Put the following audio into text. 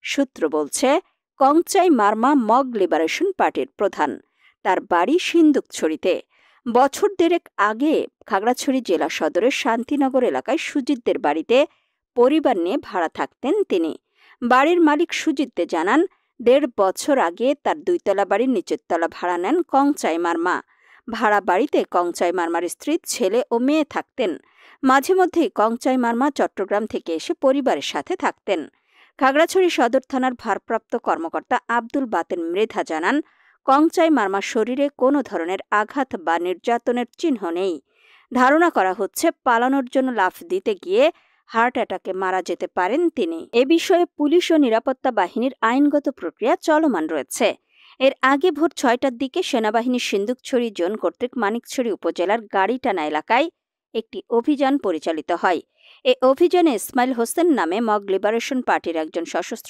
সূত্র বলছে, কংচাই Marma mug liberation পার্টির প্রধান। তার বাড়ি সিন্দুকছড়িতে। বছর দেড়েক আগে খাগড়াছড়ি জেলা সদরের শান্তিনগর এলাকায় সুজিতদের বাড়িতে পরিবার নিয়ে ভাড়া থাকতেন তিনি। বাড়ির মালিক সুজিত দে জানান, ১.৫ বছর আগে তার ২তলা বাড়ির নিচের তলা ভাড়া নেন কংচাই মারমা। ভাড়া বাড়িতে কংচাই মারমার স্ত্রী, ছেলে ও মেয়ে থাকতেন। মাঝে মধ্যেই কংচাই মারমা চট্টগ্রাম থেকে এসে পরিবারের সাথে থাকতেন। খাগড়াছড়ি সদর থানার ভারপ্রাপ্ত কর্মকর্তা আব্দুল বাতেন মৃধা জানান, কংচাই মারমার শরীরে কোনো ধরনের আঘাত বা নির্যাতনের চিহ্ন নেই। ধারণা করা হচ্ছে পালানোর জন্য লাফ দিতে গিয়ে হার্ট অ্যাটাকে মারা যেতে পারেন তিনি। এ বিষয়ে পুলিশ ও নিরাপত্তা বাহিনীর আইনগত প্রক্রিয়া চলমান রয়েছে। এর আগে ভোর ৬টার দিকে সেনাবাহিনীর সিন্দুকছড়ি জোন কর্তৃক মানিকছড়ি উপজেলার গাড়িটানা এলাকায় একটি অভিযান পরিচালিত হয়। এ অভিযানে ইসমাইল হোসেন নামে মগ লিবারেশন পার্টির একজন সশস্ত্র